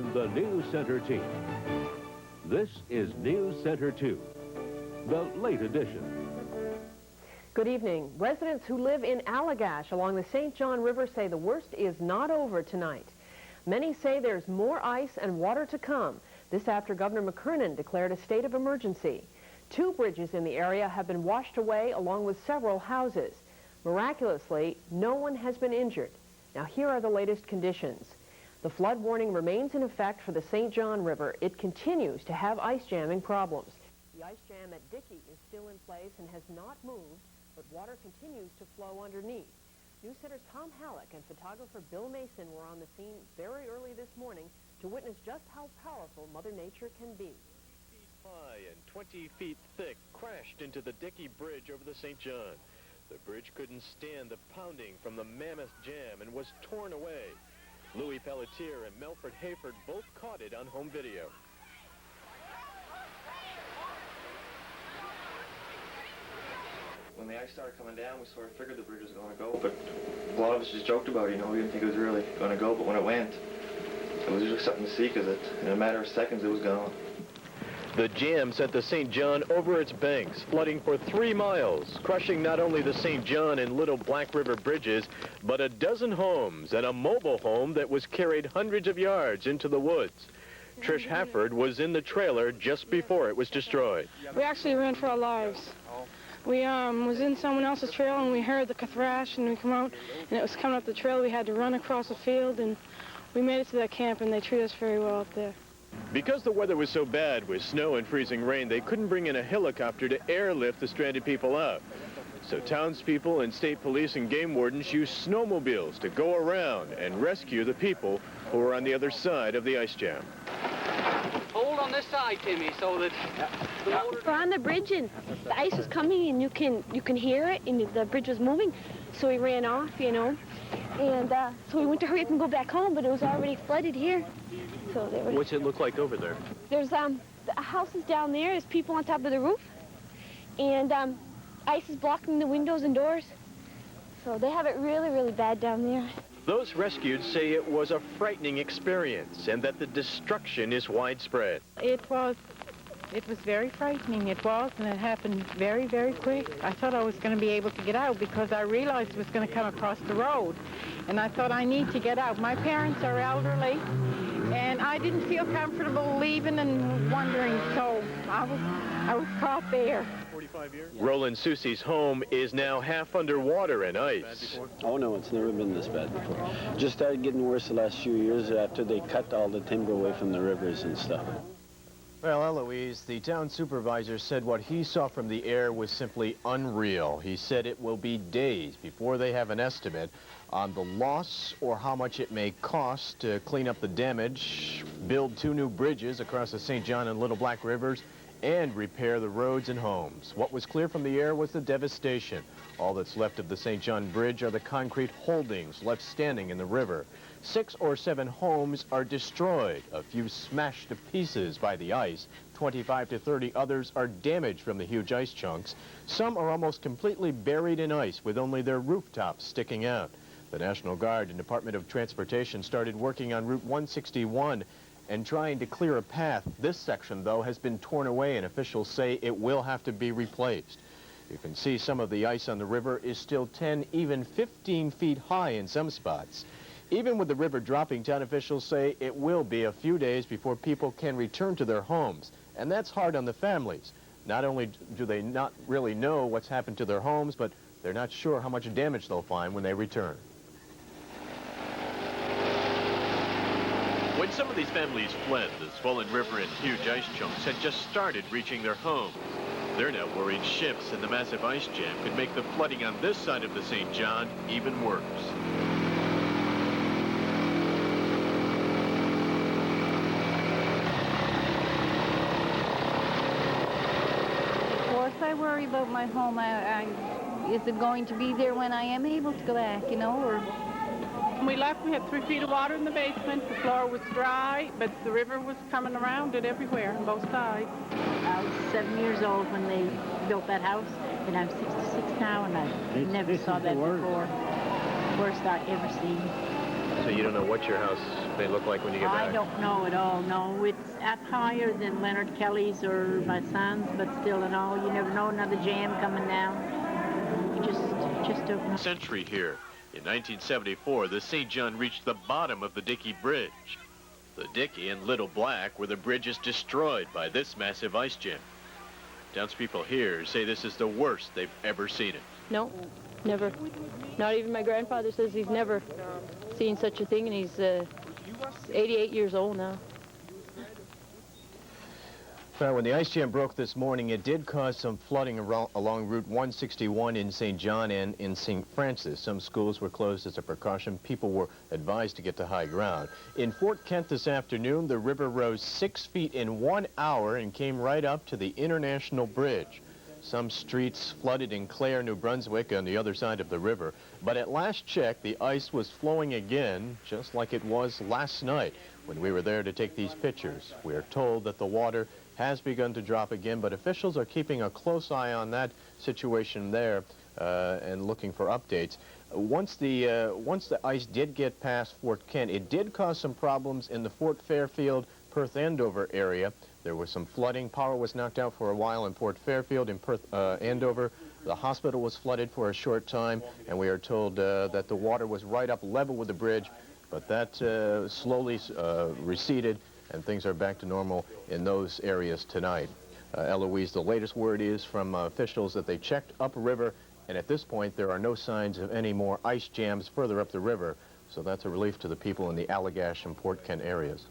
and the Newscenter team. This is Newscenter 2, the late edition. Good evening. Residents who live in Allagash along the St. John River say the worst is not over tonight. Many say there's more ice and water to come. This after Governor McKernan declared a state of emergency. 2 bridges in the area have been washed away along with several houses. Miraculously, no one has been injured. Now here are the latest conditions. The flood warning remains in effect for the St. John River. It continues to have ice jamming problems. The ice jam at Dickey is still in place and has not moved, but water continues to flow underneath. Newscenter's Tom Halleck and photographer Bill Mason were on the scene very early this morning to witness just how powerful Mother Nature can be. 30 feet high and 20 feet thick, crashed into the Dickey Bridge over the St. John. The bridge couldn't stand the pounding from the mammoth jam and was torn away. Louis Pelletier and Melford Hayford both caught it on home video. When the ice started coming down, we sort of figured the bridge was going to go, but a lot of us just joked about it, we didn't think it was really going to go, but when it went, it was just something to see, because in a matter of seconds, it was gone. The jam sent the St. John over its banks, flooding for 3 miles, crushing not only the St. John and Little Black River bridges, but a dozen homes and a mobile home that was carried hundreds of yards into the woods. Trish Hafford was in the trailer just before it was destroyed. We actually ran for our lives. We was in someone else's trail and we heard the thrash and we come out and it was coming up the trail. We had to run across the field and we made it to that camp and they treated us very well up there. Because the weather was so bad with snow and freezing rain, they couldn't bring in a helicopter to airlift the stranded people out. So townspeople and state police and game wardens used snowmobiles to go around and rescue the people who were on the other side of the ice jam. Hold on this side, Timmy, so that the motor... We're on the bridge and the ice was coming and you can hear it and the bridge was moving, so we ran off, you know. And so we went to hurry up and go back home, but it was already flooded here. So there was... What's it look like over there? There's the houses down there. There's people on top of the roof. And ice is blocking the windows and doors. So they have it really, really bad down there. Those rescued say it was a frightening experience and that the destruction is widespread. It was very frightening. It was, and it happened very, very quick. I thought I was going to be able to get out because I realized it was going to come across the road. And I thought, I need to get out. My parents are elderly, and I didn't feel comfortable leaving and wandering, so I was caught there. 45 years? Roland Susie's home is now half underwater and ice. Oh no, it's never been this bad before. Just started getting worse the last few years after they cut all the timber away from the rivers and stuff. Well, Eloise, the town supervisor said what he saw from the air was simply unreal. He said it will be days before they have an estimate on the loss or how much it may cost to clean up the damage, build 2 new bridges across the St. John and Little Black Rivers, and repair the roads and homes. What was clear from the air was the devastation. All that's left of the St. John Bridge are the concrete holdings left standing in the river. 6 or 7 homes are destroyed, a few smashed to pieces by the ice. 25 to 30 others are damaged from the huge ice chunks. Some are almost completely buried in ice with only their rooftops sticking out. The National Guard and Department of Transportation started working on Route 161 and trying to clear a path. This section, though, has been torn away, and officials say it will have to be replaced. You can see some of the ice on the river is still 10, even 15 feet high in some spots. Even with the river dropping, town officials say it will be a few days before people can return to their homes. And that's hard on the families. Not only do they not really know what's happened to their homes, but they're not sure how much damage they'll find when they return. When some of these families fled, the swollen river and huge ice chunks had just started reaching their homes. They're now worried ships and the massive ice jam could make the flooding on this side of the St. John even worse. Of course, I worry about my home. Is it going to be there when I am able to go back, you know, or... When we left, we had 3 feet of water in the basement. The floor was dry, but the river was coming around it everywhere on both sides. I was 7 years old when they built that house, and I'm 66 now, and I never saw that before. Worst I ever seen. So you don't know what your house they look like when you get back? I don't know at all, no. It's up higher than Leitha Kelly's or my son's, but still and all, you never know another jam coming down. You just don't know. Century here. In 1974, the St. John reached the bottom of the Dickey Bridge. The Dickey and Little Black were the bridges destroyed by this massive ice jam. Townspeople here say this is the worst they've ever seen it. No, never. Not even my grandfather says he's never seen such a thing, and he's 88 years old now. Well, when the ice jam broke this morning, it did cause some flooding along Route 161 in St. John and in St. Francis. Some schools were closed as a precaution. People were advised to get to high ground. In Fort Kent this afternoon, the river rose 6 feet in 1 hour and came right up to the International Bridge. Some streets flooded in Clare, New Brunswick, on the other side of the river. But at last check, the ice was flowing again, just like it was last night when we were there to take these pictures. We are told that the water has begun to drop again, but officials are keeping a close eye on that situation there and looking for updates. Once the ice did get past Fort Kent, it did cause some problems in the Fort Fairfield, Perth Andover area. There was some flooding. Power was knocked out for a while in Port Fairfield. In Perth Andover, the hospital was flooded for a short time, and we are told that the water was right up level with the bridge, but that slowly receded, and things are back to normal in those areas tonight. Eloise, the latest word is from officials that they checked upriver, and at this point there are no signs of any more ice jams further up the river, so that's a relief to the people in the Allagash and Port Kent areas.